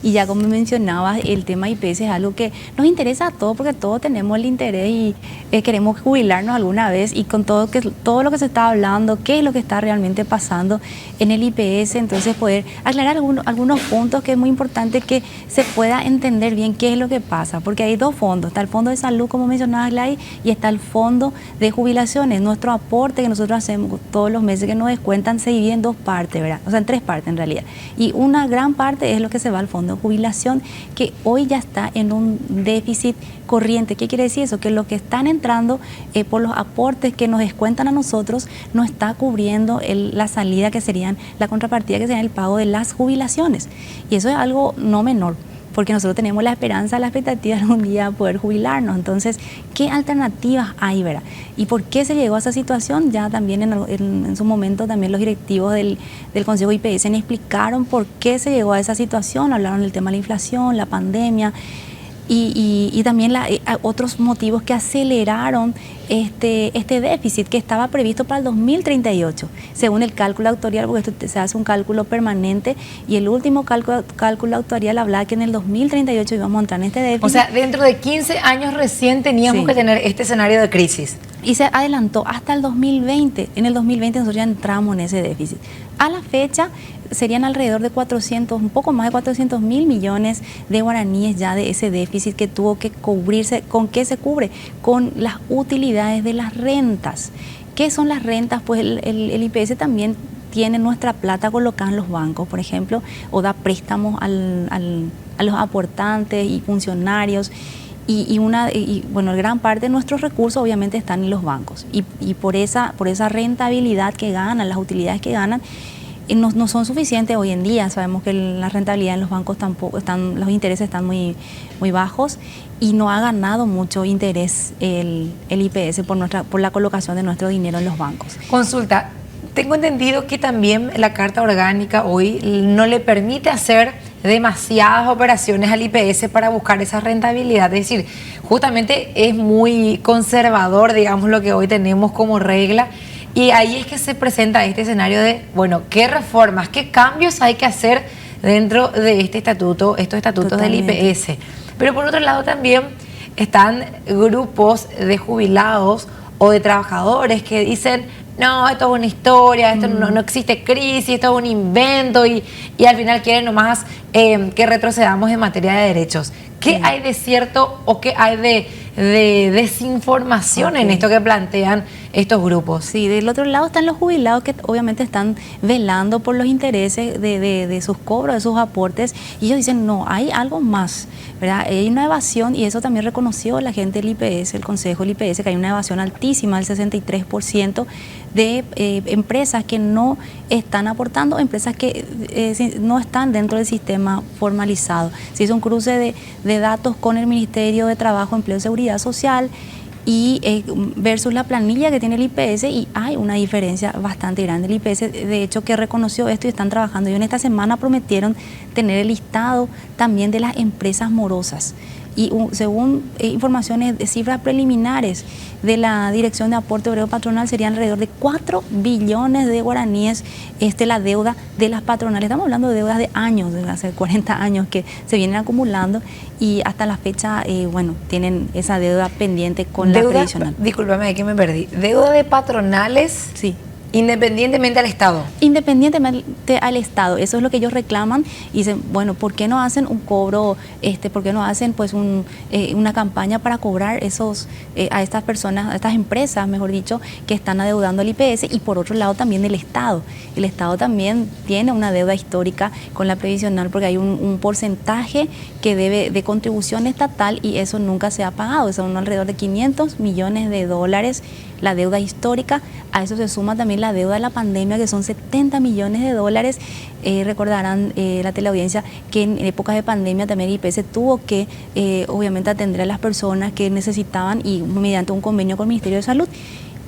Y ya como mencionabas, el tema IPS es algo que nos interesa a todos porque todos tenemos el interés y queremos jubilarnos alguna vez, y con todo lo que se está hablando, qué es lo que está realmente pasando en el IPS, entonces poder aclarar algunos puntos que es muy importante que se pueda entender bien qué es lo que pasa, porque hay dos fondos, está el fondo de salud como mencionaba Gladys y está el fondo de jubilaciones. Nuestro aporte que nosotros hacemos todos los meses que nos descuentan se divide en dos partes, ¿verdad? O sea, en tres partes en realidad, y una gran parte es lo que se va al fondo de jubilación, que hoy ya está en un déficit corriente. ¿Qué quiere decir eso? Que lo que están entrando por los aportes que nos descuentan a nosotros no está cubriendo la salida, que serían la contrapartida, que sería el pago de las jubilaciones, y eso es algo no menor, porque nosotros tenemos la esperanza, la expectativa de algún día poder jubilarnos. Entonces, ¿qué alternativas hay, verdad? ¿Y por qué se llegó a esa situación? Ya también en su momento también los directivos del Consejo IPS me explicaron por qué se llegó a esa situación, hablaron del tema de la inflación, la pandemia, y también otros motivos que aceleraron este déficit que estaba previsto para el 2038, según el cálculo actuarial, porque esto se hace un cálculo permanente, y el último cálculo actuarial hablaba que en el 2038 íbamos a entrar en este déficit. O sea, dentro de 15 años recién teníamos que tener este escenario de crisis. Y se adelantó hasta el 2020. En el 2020 nosotros ya entramos en ese déficit. A la fecha serían alrededor de 400, un poco más de 400 mil millones de guaraníes ya de ese déficit que tuvo que cubrirse. ¿Con qué se cubre? Con las utilidades de las rentas. ¿Qué son las rentas? Pues el IPS también tiene nuestra plata colocada en los bancos, por ejemplo, o da préstamos a los aportantes y funcionarios. Y bueno, gran parte de nuestros recursos obviamente están en los bancos, y por esa rentabilidad que ganan, las utilidades que ganan, no son suficientes hoy en día. Sabemos que la rentabilidad en los bancos tampoco los intereses están muy bajos, y no ha ganado mucho interés el IPS por la colocación de nuestro dinero en los bancos. Consulta, tengo entendido que también la Carta Orgánica hoy no le permite hacer demasiadas operaciones al IPS para buscar esa rentabilidad. Es decir, justamente es muy conservador, digamos, lo que hoy tenemos como regla, y ahí es que se presenta este escenario de, bueno, ¿qué reformas, qué cambios hay que hacer dentro de estos estatutos Totalmente. Del IPS? Pero por otro lado también están grupos de jubilados o de trabajadores que dicen: no, esto es una historia, esto no existe crisis, esto es un invento, y al final quieren nomás que retrocedamos en materia de derechos. ¿Qué hay de cierto o qué hay de desinformación en esto que plantean estos grupos? Sí, del otro lado están los jubilados, que obviamente están velando por los intereses de sus cobros, de sus aportes, y ellos dicen: no, hay algo más, ¿verdad? Hay una evasión, y eso también reconoció la gente del IPS, el Consejo del IPS, que hay una evasión altísima, del 63%, de empresas que no están aportando, empresas que no están dentro del sistema formalizado. Se hizo un cruce de datos con el Ministerio de Trabajo, Empleo y Seguridad Social, y versus la planilla que tiene el IPS, y hay una diferencia bastante grande. El IPS, de hecho, que reconoció esto y están trabajando. Y en esta semana prometieron tener el listado también de las empresas morosas. Y según informaciones de cifras preliminares de la Dirección de Aporte Obrero Patronal, serían alrededor de 4 billones de guaraníes la deuda de las patronales. Estamos hablando de deudas de años, de hace 40 años que se vienen acumulando, y hasta la fecha, bueno, tienen esa deuda pendiente con la previsional. Discúlpame, que me perdí. ¿Deuda de patronales? Sí. Independientemente al Estado. Independientemente al Estado, eso es lo que ellos reclaman, y dicen: bueno, ¿por qué no hacen un cobro, por qué no hacen pues una campaña para cobrar a estas personas, a estas empresas, mejor dicho, que están adeudando al IPS? Y por otro lado también el Estado. El Estado también tiene una deuda histórica con la previsional, porque hay un porcentaje que debe de contribución estatal, y eso nunca se ha pagado. Son alrededor de 500 millones de dólares la deuda histórica. A eso se suma también la deuda de la pandemia, que son 70 millones de dólares. Recordarán la teleaudiencia que en épocas de pandemia también el IPS tuvo que obviamente atender a las personas que necesitaban, y mediante un convenio con el Ministerio de Salud.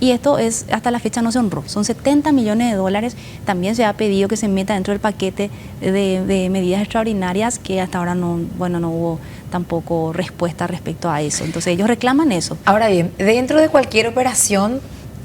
Y esto hasta la fecha no se honró. Son 70 millones de dólares. También se ha pedido que se meta dentro del paquete de medidas extraordinarias, que hasta ahora no hubo tampoco respuesta respecto a eso. Entonces ellos reclaman eso. Ahora bien, dentro de cualquier operación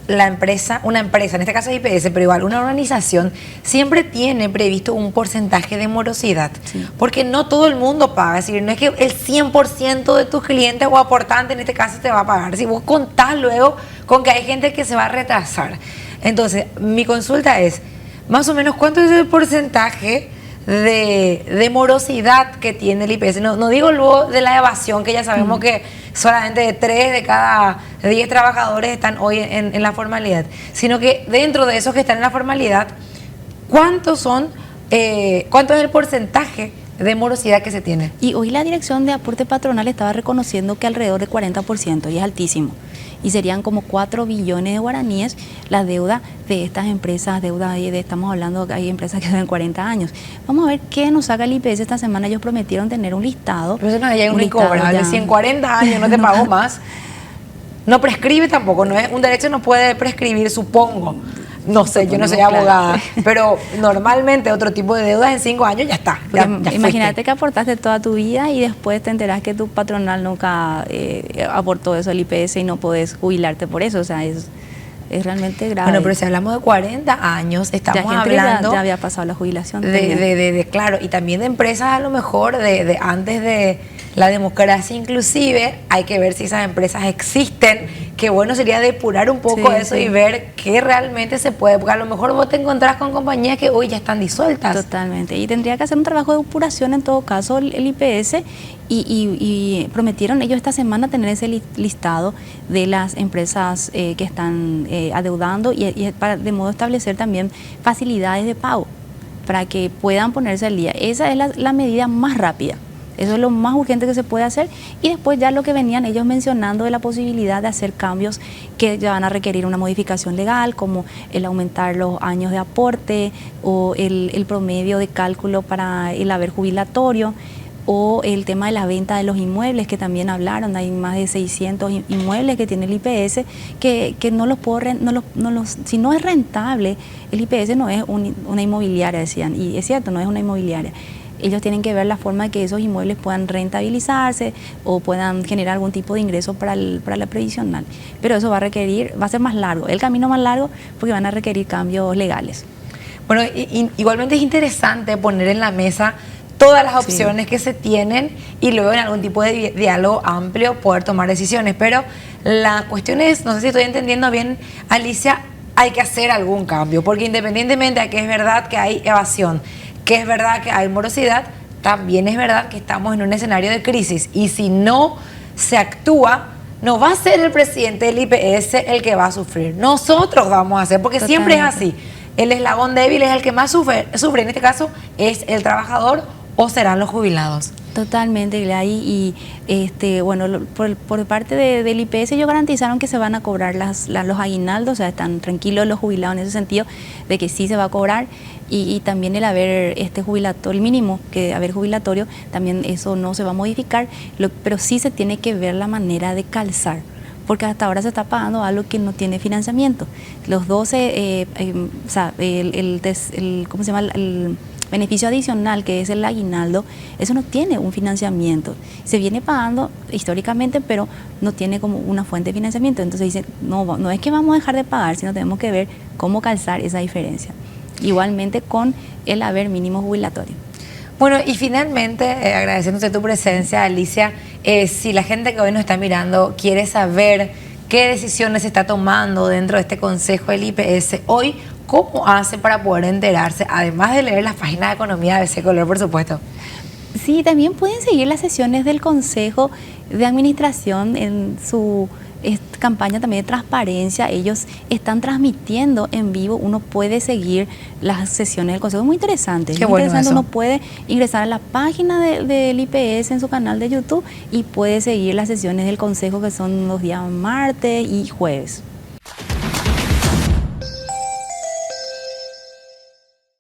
la empresa, una empresa, en este caso es IPS, pero igual una organización, siempre tiene previsto un porcentaje de morosidad. Sí. Porque no todo el mundo paga. Es decir, no es que el 100% de tus clientes o aportantes en este caso te va a pagar. Si vos contás luego con que hay gente que se va a retrasar. Entonces, mi consulta es, más o menos, ¿cuánto es el porcentaje de morosidad que tiene el IPS? No digo luego de la evasión, que ya sabemos que solamente 3 de cada 10 trabajadores están hoy en la formalidad, sino que dentro de esos que están en la formalidad, ¿cuánto es el porcentaje de morosidad que se tiene? Y hoy la Dirección de Aporte Patronal estaba reconociendo que alrededor del 40%, y es altísimo. Y serían como 4 billones de guaraníes la deuda de estas empresas, estamos hablando, hay empresas que deben 40 años. Vamos a ver qué nos saca el IPS esta semana. Ellos prometieron tener un listado. Pero eso no es un incobrable. Si en 40 años no te pagó más, no prescribe tampoco. No es un derecho, no puede prescribir, supongo. No sé, yo no soy abogada, pero normalmente otro tipo de deudas en 5 años ya está. Ya imagínate que aportaste toda tu vida y después te enterás que tu patronal nunca aportó eso al IPS y no podés jubilarte por eso. O sea, es realmente grave. Bueno, pero si hablamos de 40 años, estamos hablando... Ya había pasado la jubilación. Claro, y también de empresas a lo mejor de antes de la democracia inclusive, hay que ver si esas empresas existen, que bueno sería depurar un poco eso y ver qué realmente se puede, porque a lo mejor vos te encontrás con compañías que hoy ya están disueltas. Totalmente, y tendría que hacer un trabajo de depuración en todo caso el IPS, y prometieron ellos esta semana tener ese listado de las empresas que están adeudando y de modo establecer también facilidades de pago para que puedan ponerse al día. Esa es la medida más rápida. Eso es lo más urgente que se puede hacer, y después ya lo que venían ellos mencionando de la posibilidad de hacer cambios que ya van a requerir una modificación legal, como el aumentar los años de aporte o el promedio de cálculo para el haber jubilatorio, o el tema de la venta de los inmuebles que también hablaron. Hay más de 600 inmuebles que tiene el IPS que no los puedo, si no es rentable, el IPS no es una inmobiliaria, decían, y es cierto, no es una inmobiliaria. Ellos tienen que ver la forma de que esos inmuebles puedan rentabilizarse o puedan generar algún tipo de ingreso para la previsional. Pero eso va a ser más largo, el camino más largo, porque van a requerir cambios legales. Bueno, igualmente es interesante poner en la mesa todas las opciones que se tienen y luego en algún tipo de diálogo amplio poder tomar decisiones. Pero la cuestión es, no sé si estoy entendiendo bien, Alicia, hay que hacer algún cambio, porque independientemente de que es verdad que hay evasión, que es verdad que hay morosidad, también es verdad que estamos en un escenario de crisis, y si no se actúa, no va a ser el presidente del IPS el que va a sufrir, nosotros vamos a hacer, porque siempre es así. El eslabón débil es el que más sufre, en este caso es el trabajador o serán los jubilados. Totalmente, Gladys, y bueno, por parte del IPS ellos garantizaron que se van a cobrar los aguinaldos, o sea, están tranquilos los jubilados en ese sentido de que sí se va a cobrar, y también el haber jubilatorio, el mínimo que haber jubilatorio, también eso no se va a modificar, pero sí se tiene que ver la manera de calzar, porque hasta ahora se está pagando algo que no tiene financiamiento. Los 12, o sea, ¿cómo se llama? El beneficio adicional, que es el aguinaldo, eso no tiene un financiamiento. Se viene pagando históricamente, pero no tiene como una fuente de financiamiento. Entonces dicen, no es que vamos a dejar de pagar, sino tenemos que ver cómo calzar esa diferencia. Igualmente con el haber mínimo jubilatorio. Bueno, y finalmente, agradeciéndote tu presencia, Alicia, si la gente que hoy nos está mirando quiere saber qué decisiones se está tomando dentro de este consejo del IPS hoy, ¿cómo hace para poder enterarse? Además de leer las páginas de economía de ABC Color, por supuesto. Sí, también pueden seguir las sesiones del Consejo de Administración en su campaña también de transparencia. Ellos están transmitiendo en vivo, uno puede seguir las sesiones del Consejo, es muy interesante. Qué bueno eso. Uno puede ingresar a la página del IPS en su canal de YouTube y puede seguir las sesiones del Consejo, que son los días martes y jueves.